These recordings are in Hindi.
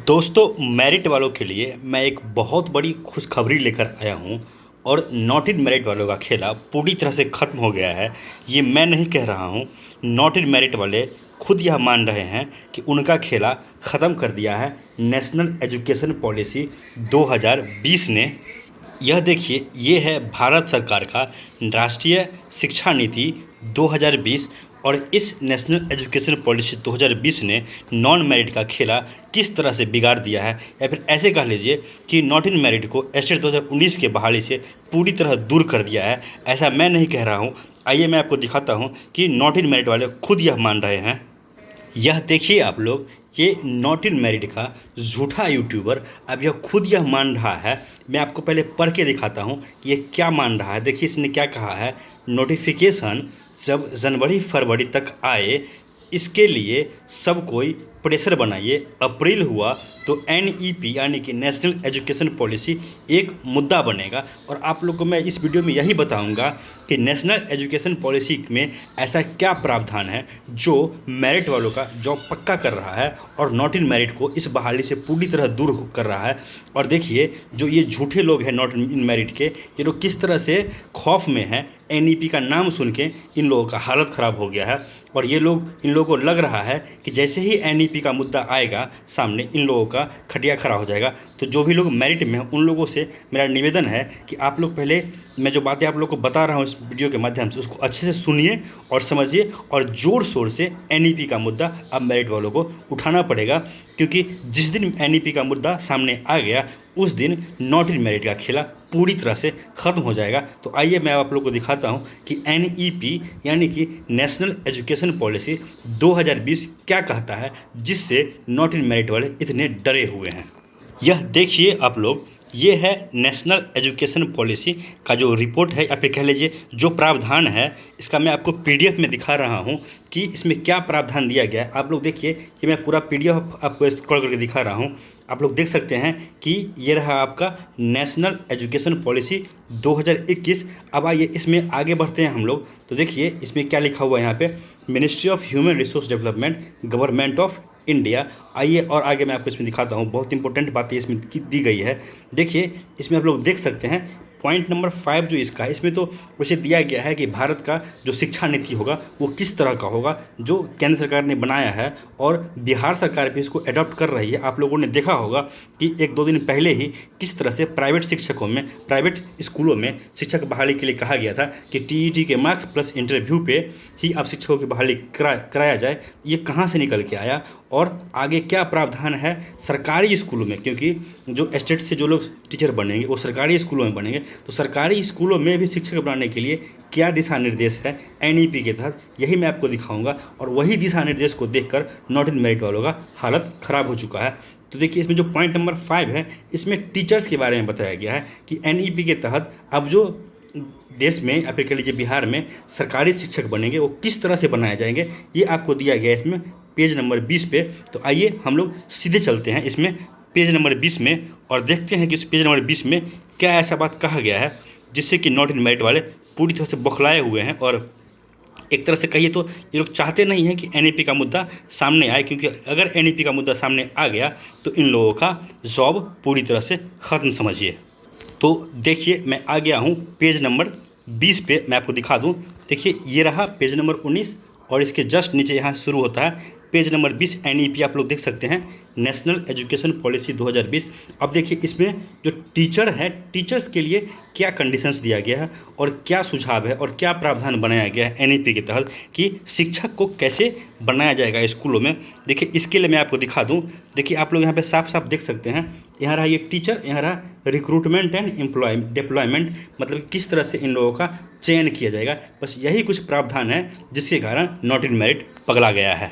दोस्तों, मेरिट वालों के लिए मैं एक बहुत बड़ी खुशखबरी लेकर आया हूँ। और नॉट इन मेरिट वालों का खेला पूरी तरह से ख़त्म हो गया है। ये मैं नहीं कह रहा हूँ, नॉट इन मेरिट वाले खुद यह मान रहे हैं कि उनका खेला ख़त्म कर दिया है नेशनल एजुकेशन पॉलिसी 2020 ने। यह देखिए, ये है भारत सरकार का राष्ट्रीय शिक्षा नीति 2020। और इस नेशनल एजुकेशन पॉलिसी 2020 ने नॉन मेरिट का खेला किस तरह से बिगाड़ दिया है, या फिर ऐसे कह लीजिए कि नॉट इन मेरिट को एस्टेट 2019 के बहाली से पूरी तरह दूर कर दिया है। ऐसा मैं नहीं कह रहा हूँ। आइए मैं आपको दिखाता हूँ कि नॉट इन मेरिट वाले खुद यह मान रहे हैं। यह देखिए आप लोग, ये नॉट इन मेरिट का झूठा यूट्यूबर अब यह खुद यह मान रहा है। मैं आपको पहले पढ़ के दिखाता हूँ कि ये क्या मान रहा है। देखिए इसने क्या कहा है। नोटिफिकेशन जब जनवरी फरवरी तक आए, इसके लिए सब कोई प्रेशर बनाइए। अप्रैल हुआ तो एनईपी यानी कि नेशनल एजुकेशन पॉलिसी एक मुद्दा बनेगा। और आप लोग को मैं इस वीडियो में यही बताऊंगा कि नेशनल एजुकेशन पॉलिसी में ऐसा क्या प्रावधान है जो मेरिट वालों का जॉब पक्का कर रहा है और नॉट इन मेरिट को इस बहाली से पूरी तरह दूर कर रहा है। और देखिए, जो ये झूठे लोग हैं नॉट इन मेरिट के, ये लोग किस तरह से खौफ में हैं। एनईपी का नाम सुन के इन लोगों का हालत ख़राब हो गया है। और इन लोगों को लग रहा है कि जैसे ही एनईपी का मुद्दा आएगा सामने, इन लोगों का खटिया खड़ा हो जाएगा। तो जो भी लोग मेरिट में हैं उन लोगों से मेरा निवेदन है कि आप लोग पहले मैं जो बातें आप लोग को बता रहा हूँ इस वीडियो के माध्यम से, उसको अच्छे से सुनिए और समझिए। और ज़ोर शोर से एनईपी का मुद्दा अब मेरिट वालों को उठाना पड़ेगा, क्योंकि जिस दिन एनईपी का मुद्दा सामने आ गया उस दिन नॉट इन मेरिट का खेला पूरी तरह से ख़त्म हो जाएगा। तो आइए मैं आप लोग को दिखाता हूं कि एनईपी यानी कि नेशनल एजुकेशन पॉलिसी 2020 क्या कहता है, जिससे नॉट इन मेरिट वाले इतने डरे हुए हैं। यह देखिए आप लोग, ये है नेशनल एजुकेशन पॉलिसी का जो रिपोर्ट है, या फिर कह लीजिए जो प्रावधान है। इसका मैं आपको पीडीएफ में दिखा रहा हूँ कि इसमें क्या प्रावधान दिया गया है। आप लोग देखिए कि मैं पूरा पीडीएफ आपको स्क्रॉल करके दिखा रहा हूँ। आप लोग देख सकते हैं कि ये रहा आपका नेशनल एजुकेशन पॉलिसी 2021। अब आइए इसमें आगे बढ़ते हैं हम लोग। तो देखिए इसमें क्या लिखा हुआ है यहाँ पे, ministry of human resource development, government of India. आइए और आगे मैं आपको इसमें दिखाता हूँ, बहुत इंपॉर्टेंट बातें इसमें दी गई है। देखिए इसमें आप लोग देख सकते हैं पॉइंट नंबर 5 जो इसका है, इसमें तो उसे दिया गया है कि भारत का जो शिक्षा नीति होगा वो किस तरह का होगा, जो केंद्र सरकार ने बनाया है और बिहार सरकार भी इसको अडॉप्ट कर रही है। आप लोगों ने देखा होगा कि 1-2 दिन पहले ही किस तरह से प्राइवेट शिक्षकों में, प्राइवेट स्कूलों में शिक्षक बहाली के लिए कहा गया था कि टीईटी के मार्क्स प्लस इंटरव्यू पे ही आप शिक्षकों की बहाली कराया जाए। ये कहाँ से निकल के आया और आगे क्या प्रावधान है सरकारी स्कूलों में, क्योंकि जो स्टेट से जो लोग टीचर बनेंगे वो सरकारी स्कूलों में बनेंगे। तो सरकारी स्कूलों में भी शिक्षक बनाने के लिए क्या दिशा निर्देश है एनईपी के तहत, यही मैं आपको दिखाऊंगा। और वही दिशा निर्देश को देखकर नॉट इन मेरिट वालों का हालत ख़राब हो चुका है। तो देखिए इसमें जो पॉइंट नंबर 5 है, इसमें टीचर्स के बारे में बताया गया है कि एनईपी के तहत अब जो देश में या फिर कह लीजिए बिहार में सरकारी शिक्षक बनेंगे वो किस तरह से बनाए जाएंगे, ये आपको दिया गया है इसमें पेज नंबर 20 पे। तो आइए हम लोग सीधे चलते हैं इसमें पेज नंबर 20 में और देखते हैं कि इस पेज नंबर 20 में क्या ऐसा बात कहा गया है जिससे कि नॉट इन मेरिट वाले पूरी तरह से बौखलाए हुए हैं। और एक तरह से कहिए तो ये लोग चाहते नहीं हैं कि एनईपी का मुद्दा सामने आए, क्योंकि अगर एनईपी का मुद्दा सामने आ गया तो इन लोगों का जॉब पूरी तरह से ख़त्म समझिए। तो देखिए मैं आ गया हूँ पेज नंबर 20 पे, मैं आपको दिखा दूँ। देखिए ये रहा पेज नंबर 19 और इसके जस्ट नीचे यहाँ शुरू होता है पेज नंबर 20 एनईपी। आप लोग देख सकते हैं नेशनल एजुकेशन पॉलिसी 2020। अब देखिए इसमें जो टीचर है, टीचर्स के लिए क्या कंडीशंस दिया गया है और क्या सुझाव है और क्या प्रावधान बनाया गया है एनईपी के तहत कि शिक्षक को कैसे बनाया जाएगा स्कूलों में। देखिए इसके लिए मैं आपको दिखा दूं। देखिए आप लोग यहाँ पे साफ साफ देख सकते हैं, यहाँ रहा ये टीचर, यहाँ रहा रिक्रूटमेंट एंड डिप्लॉयमेंट, मतलब किस तरह से इन लोगों का चयन किया जाएगा। बस यही कुछ प्रावधान है जिसके कारण नॉट इन मेरिट पगला गया है।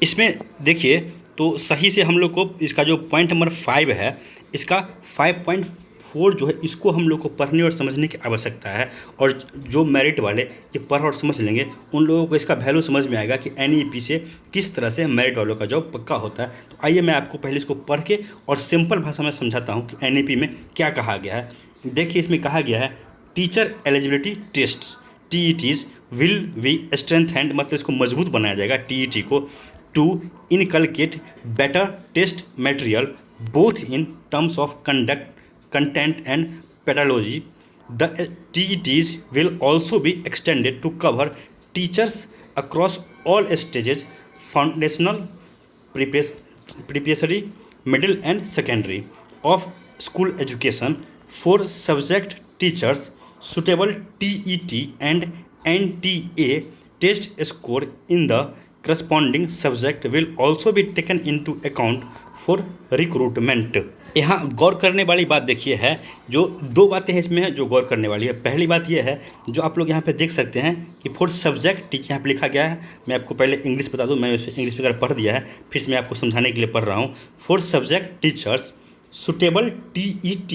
इसमें देखिए तो सही से हम लोग को इसका जो पॉइंट नंबर 5 है, इसका 5.4 जो है इसको हम लोग को पढ़ने और समझने की आवश्यकता है। और जो मेरिट वाले ये पढ़ और समझ लेंगे उन लोगों को इसका वैल्यू समझ में आएगा कि एनईपी से किस तरह से मेरिट वालों का जॉब पक्का होता है। तो आइए मैं आपको पहले इसको पढ़ के और सिंपल भाषा में समझाता हूँ कि एनईपी में क्या कहा गया है। देखिए इसमें कहा गया है teacher eligibility test TETs will be strengthened, मतलब इसको मजबूत बनाया जाएगा टीईटी को to inculcate better test material both in terms of content and pedagogy. The TETs will also be extended to cover teachers across all stages: foundational, preparatory, middle and secondary of school education. For subject teachers, suitable TET and NTA test score in the corresponding subject will also be taken into account for recruitment. यहाँ गौर करने वाली बात देखिए है, जो दो बातें हैं इसमें जो गौर करने वाली है। पहली बात यह है जो आप लोग यहाँ पे देख सकते हैं कि फॉर सब्जेक्ट यहाँ पे लिखा गया है। मैं आपको पहले इंग्लिश बता दूँ, मैंने उसे इंग्लिश वगैरह पढ़ दिया है, फिर मैं आपको समझाने के लिए पढ़ रहा हूँ। For subject teachers suitable TET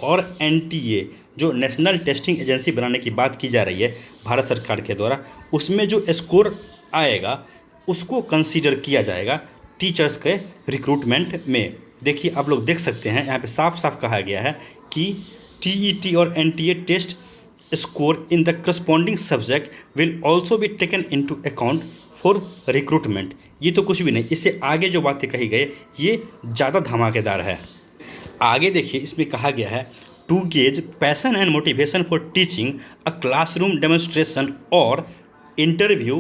और NTA जो नेशनल टेस्टिंग एजेंसी बनाने की बात की जा रही है भारत सरकार के द्वारा, उसमें जो स्कोर आएगा उसको कंसीडर किया जाएगा टीचर्स के रिक्रूटमेंट में। देखिए आप लोग देख सकते हैं यहाँ पे साफ साफ कहा गया है कि TET और NTA test score in the corresponding subject will also be taken into account for recruitment. ये तो कुछ भी नहीं, इससे आगे जो बातें कही गई ये ज़्यादा धमाकेदार है। आगे देखिए इसमें कहा गया है to gauge passion and motivation for teaching a classroom demonstration और interview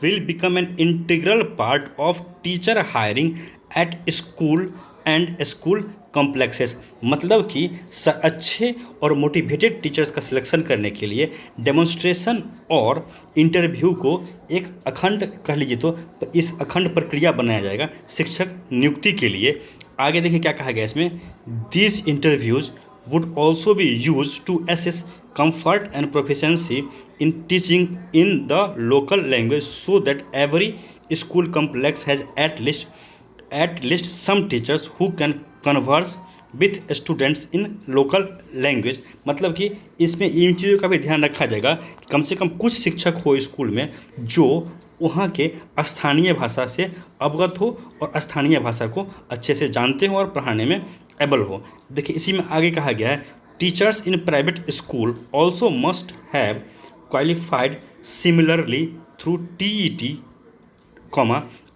will become an integral part of teacher hiring at school and school complexes. मतलब कि अच्छे और मोटिवेटेड टीचर्स का सिलेक्शन करने के लिए डेमोन्स्ट्रेशन और इंटरव्यू को एक अखंड कह लीजिए तो इस अखंड प्रक्रिया बनाया जाएगा शिक्षक नियुक्ति के लिए। आगे देखिए क्या कहा गया इसमें, this interviews would also be used to assess comfort and proficiency in teaching in the local language so that every school complex has at least some teachers who can converse with students in local language। मतलब कि इसमें इन चीज़ों का भी ध्यान रखा जाएगा कि कम से कम कुछ शिक्षक हो स्कूल में जो वहाँ के स्थानीय भाषा से अवगत हो और स्थानीय भाषा को अच्छे से जानते हो और पढ़ाने में एबल हो। देखिए इसी में आगे कहा गया है teachers in private school also must have qualified similarly through TET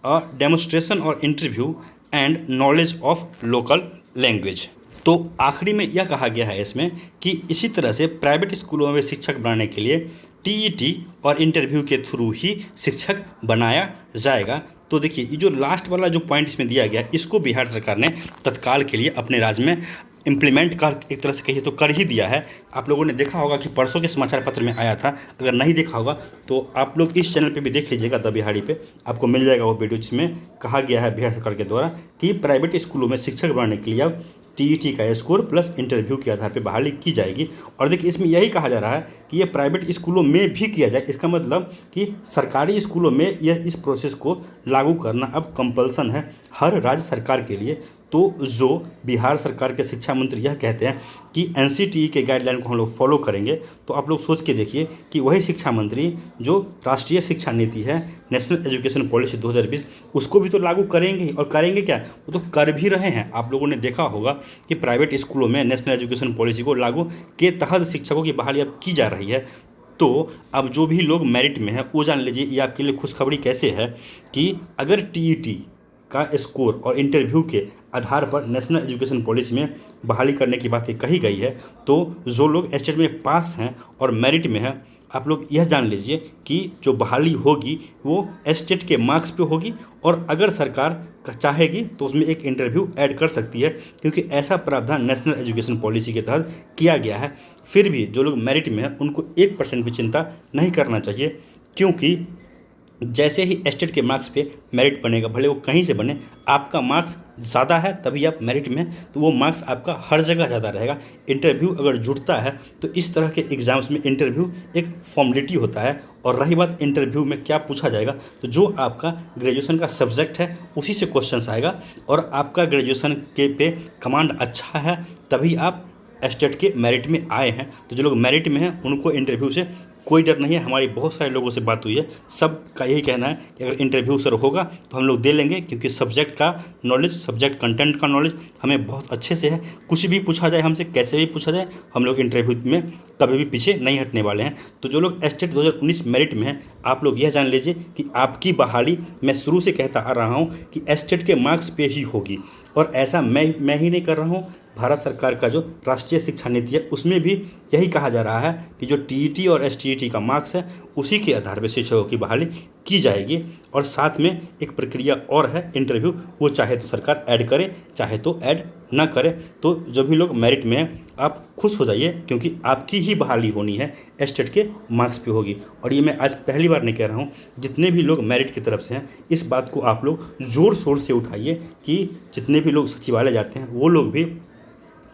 a demonstration और interview and knowledge of local language. तो आखिरी में यह कहा गया है इसमें कि इसी तरह से प्राइवेट स्कूलों में शिक्षक बनाने के लिए TET और इंटरव्यू के थ्रू ही शिक्षक बनाया जाएगा। तो देखिए ये जो लास्ट वाला जो पॉइंट इसमें दिया गया इसको बिहार सरकार ने तत्काल के लिए अपने राज्य में इम्प्लीमेंट कर एक तरह से कहिए तो कर ही दिया है। आप लोगों ने देखा होगा कि परसों के समाचार पत्र में आया था, अगर नहीं देखा होगा तो आप लोग इस चैनल पे भी देख लीजिएगा, द बिहारी पे आपको मिल जाएगा वो वीडियो जिसमें कहा गया है बिहार सरकार के द्वारा कि प्राइवेट स्कूलों में शिक्षक बनाने के लिए अब TET का स्कोर प्लस इंटरव्यू के आधार पर बहाली की जाएगी। और देखिए इसमें यही कहा जा रहा है कि ये प्राइवेट स्कूलों में भी किया जाए। इसका मतलब कि सरकारी स्कूलों में यह इस प्रोसेस को लागू करना अब कंपल्सन है हर राज्य सरकार के लिए। तो जो बिहार सरकार के शिक्षा मंत्री यह कहते हैं कि NCTE के गाइडलाइन को हम लोग फॉलो करेंगे, तो आप लोग सोच के देखिए कि वही शिक्षा मंत्री जो राष्ट्रीय शिक्षा नीति है नेशनल एजुकेशन पॉलिसी 2020 उसको भी तो लागू करेंगे। और करेंगे क्या, वो तो कर भी रहे हैं। आप लोगों ने देखा होगा कि प्राइवेट स्कूलों में नेशनल एजुकेशन पॉलिसी को लागू के तहत शिक्षकों की बहाली अब की जा रही है। तो अब जो भी लोग मेरिट में हैं वो जान लीजिए ये आपके लिए खुशखबरी कैसे है कि अगर TET का स्कोर और इंटरव्यू के आधार पर नेशनल एजुकेशन पॉलिसी में बहाली करने की बातें कही गई है, तो जो लोग स्टेट में पास हैं और मेरिट में हैं आप लोग यह जान लीजिए कि जो बहाली होगी वो स्टेट के मार्क्स पे होगी और अगर सरकार चाहेगी तो उसमें एक इंटरव्यू ऐड कर सकती है, क्योंकि ऐसा प्रावधान नेशनल एजुकेशन पॉलिसी के तहत किया गया है। फिर भी जो लोग मेरिट में हैं उनको 1% भी चिंता नहीं करना चाहिए, क्योंकि जैसे ही स्टेट के मार्क्स पे मेरिट बनेगा, भले वो कहीं से बने, आपका मार्क्स ज़्यादा है तभी आप मेरिट में, तो वो मार्क्स आपका हर जगह ज़्यादा रहेगा। इंटरव्यू अगर जुड़ता है तो इस तरह के एग्ज़ाम्स में इंटरव्यू एक फॉर्मेलिटी होता है। और रही बात इंटरव्यू में क्या पूछा जाएगा, तो जो आपका ग्रेजुएशन का सब्जेक्ट है उसी से क्वेश्चन आएगा और आपका ग्रेजुएशन के पे कमांड अच्छा है तभी आप स्टेट के मेरिट में आए हैं। तो जो लोग मेरिट में हैं उनको इंटरव्यू से कोई डर नहीं है। हमारी बहुत सारे लोगों से बात हुई है, सबका यही कहना है कि अगर इंटरव्यू सर होगा तो हम लोग दे लेंगे, क्योंकि सब्जेक्ट का नॉलेज, सब्जेक्ट कंटेंट का नॉलेज हमें बहुत अच्छे से है। कुछ भी पूछा जाए हमसे, कैसे भी पूछा जाए, हम लोग इंटरव्यू में कभी भी पीछे नहीं हटने वाले हैं। तो जो लोग एस्टेट 2019 मेरिट में हैं, आप लोग यह जान लीजिए कि आपकी बहाली, मैं शुरू से कहता आ रहा हूँ कि एस्टेट के मार्क्स पे ही होगी। और ऐसा मैं ही नहीं कर रहा हूँ, भारत सरकार का जो राष्ट्रीय शिक्षा नीति है उसमें भी यही कहा जा रहा है कि जो टीईटी और एसटीईटी का मार्क्स है उसी के आधार पर शिक्षकों की बहाली की जाएगी। और साथ में एक प्रक्रिया और है इंटरव्यू, वो चाहे तो सरकार ऐड करे, चाहे तो ऐड ना करे। तो जो भी लोग मेरिट में हैं आप खुश हो जाइए, क्योंकि आपकी ही बहाली होनी है, एस्टेट के मार्क्स पे होगी। और ये मैं आज पहली बार नहीं कह रहा हूँ, जितने भी लोग मेरिट की तरफ से हैं इस बात को आप लोग ज़ोर शोर से उठाइए कि जितने भी लोग सचिवालय जाते हैं वो लोग भी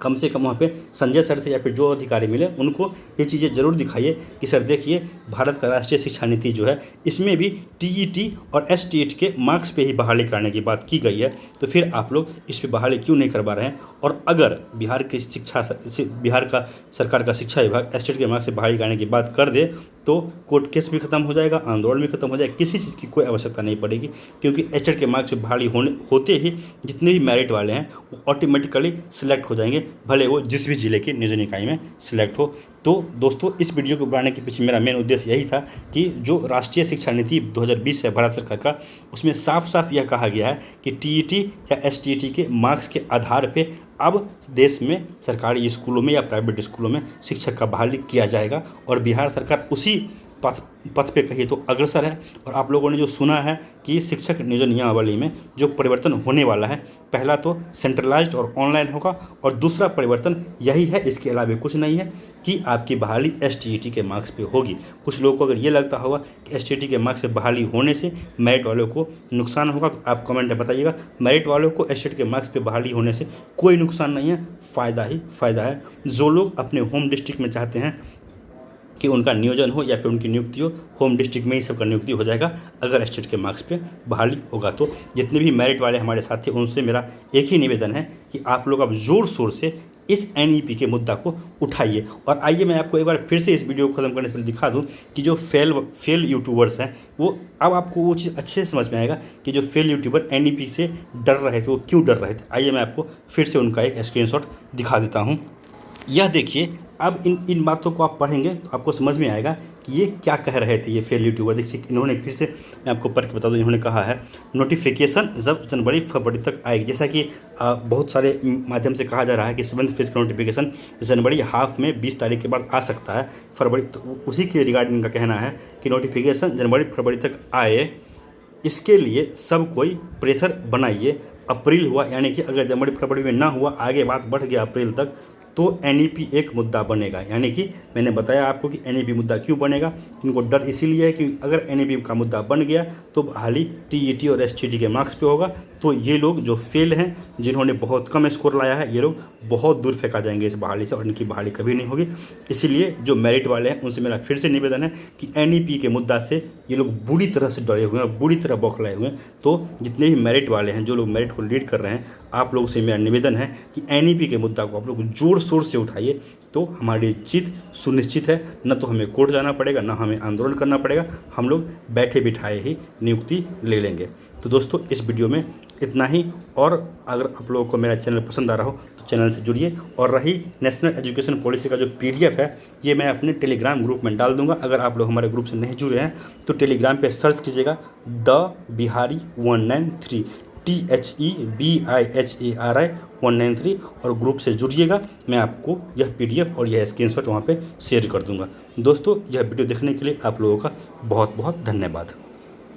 कम से कम वहाँ पे संजय सर से या फिर जो अधिकारी मिले उनको ये चीज़ें ज़रूर दिखाइए कि सर देखिए, भारत का राष्ट्रीय शिक्षा नीति जो है इसमें भी टीईटी और एसटीईटी के मार्क्स पे ही बहाली कराने की बात की गई है। तो फिर आप लोग इस पे बहाली क्यों नहीं करवा रहे हैं? और अगर बिहार का सरकार का शिक्षा विभाग एसटीईटी के मार्क्स से बहाली कराने की बात कर दे तो कोर्ट केस भी खत्म हो जाएगा, आंदोलन भी खत्म हो जाएगा, किसी चीज़ की कोई आवश्यकता नहीं पड़ेगी। क्योंकि एस्टेट के मार्क्स से बहाली होते ही जितने भी मेरिट वाले हैं वो ऑटोमेटिकली सिलेक्ट हो जाएंगे, भले वो जिस भी जिले की निजी निकाय में सिलेक्ट हो। तो दोस्तों, इस वीडियो को बनाने के पीछे मेरा मेन उद्देश्य यही था कि जो राष्ट्रीय शिक्षा नीति 2020 है भारत सरकार का, उसमें साफ साफ यह कहा गया है कि टीईटी या एसटीईटी के मार्क्स के आधार पे अब देश में सरकारी स्कूलों में या प्राइवेट स्कूलों में शिक्षक का बहाली किया जाएगा। और बिहार सरकार उसी पथ पे कहिए तो अग्रसर है। और आप लोगों ने जो सुना है कि शिक्षक नियोजन नियमावली में जो परिवर्तन होने वाला है, पहला तो सेंट्रलाइज्ड और ऑनलाइन होगा, और दूसरा परिवर्तन यही है, इसके अलावा कुछ नहीं है, कि आपकी बहाली एसटीईटी के मार्क्स पे होगी। कुछ लोगों को अगर ये लगता होगा कि एसटीईटी के मार्क्स से बहाली होने से मेरिट वालों को नुकसान होगा, तो आप कमेंट में बताइएगा। मेरिट वालों को एसटीईटी के मार्क्स पे बहाली होने से कोई नुकसान नहीं है, फ़ायदा ही फ़ायदा है। जो लोग अपने होम डिस्ट्रिक्ट में चाहते हैं कि उनका नियोजन हो या फिर उनकी नियुक्ति हो, होम डिस्ट्रिक्ट में ही सबका नियुक्ति हो जाएगा अगर एस्टेट के मार्क्स पे बहाली होगा। तो जितने भी मेरिट वाले हमारे साथी, उनसे मेरा एक ही निवेदन है कि आप लोग अब ज़ोर शोर से इस एनईपी के मुद्दा को उठाइए। और आइए मैं आपको एक बार फिर से इस वीडियो को ख़त्म करने से पहले दिखा दूं कि जो फेल यूट्यूबर्स हैं वो, अब आपको वो चीज़ अच्छे से समझ में आएगा कि जो फेल यूट्यूबर एनईपी से डर रहे थे वो क्यों डर रहे थे। आइए मैं आपको फिर से उनका एक स्क्रीनशॉट दिखा देता हूँ। यह देखिए, अब इन बातों को आप पढ़ेंगे तो आपको समझ में आएगा कि ये क्या कह रहे थे ये फेल यूट्यूबर। देखिए, इन्होंने फिर से, मैं आपको पढ़ के बता दूं, इन्होंने कहा है नोटिफिकेशन जब जनवरी फरवरी तक आएगी। जैसा कि बहुत सारे माध्यम से कहा जा रहा है कि 7th फेज का नोटिफिकेशन जनवरी हाफ में 20 तारीख के बाद आ सकता है, फरवरी, तो उसी के रिगार्डिंग इनका कहना है कि नोटिफिकेशन जनवरी फरवरी तक आए, इसके लिए सब कोई प्रेशर बनाइए। अप्रैल हुआ, यानी कि अगर जनवरी फरवरी में ना हुआ, आगे बात बढ़ गया अप्रैल तक, तो एनईपी एक मुद्दा बनेगा। यानी कि मैंने बताया आपको कि एनईपी मुद्दा क्यों बनेगा। इनको डर इसीलिए है कि अगर एनईपी का मुद्दा बन गया तो बहाली टीईटी और एसटीईटी के मार्क्स पे होगा, तो ये लोग जो फेल हैं, जिन्होंने बहुत कम स्कोर लाया है, ये लोग बहुत दूर फेंका जाएंगे इस बहाली से, और इनकी बहाली कभी नहीं होगी। इसीलिए जो मेरिट वाले हैं उनसे मेरा फिर से निवेदन है कि एनईपी के मुद्दा से ये लोग बुरी तरह से डरे हुए हैं, बुरी तरह बौखलाए हुए हैं। तो जितने भी मेरिट वाले हैं, जो लोग मेरिट को लीड कर रहे हैं, आप लोगों से मेरा निवेदन है कि एनईपी के मुद्दा को आप लोग जोर शोर से उठाइए, तो हमारी जीत सुनिश्चित है। न तो हमें कोर्ट जाना पड़ेगा, न हमें आंदोलन करना पड़ेगा, हम लोग बैठे बिठाए ही नियुक्ति ले लेंगे। तो दोस्तों, इस वीडियो में इतना ही। और अगर आप लोगों को मेरा चैनल पसंद आ रहा हो तो चैनल से जुड़िए। और रही नेशनल एजुकेशन पॉलिसी का जो पीडीएफ है, ये मैं अपने टेलीग्राम ग्रुप में डाल दूंगा। अगर आप लोग हमारे ग्रुप से नहीं जुड़े हैं तो टेलीग्राम पे सर्च कीजिएगा द बिहारी 193, THEBIHARI 193, और ग्रुप से जुड़िएगा। मैं आपको यह पीडीएफ और यह स्क्रीनशॉट वहाँ पे शेयर कर दूंगा। दोस्तों, यह वीडियो देखने के लिए आप लोगों का बहुत बहुत धन्यवाद।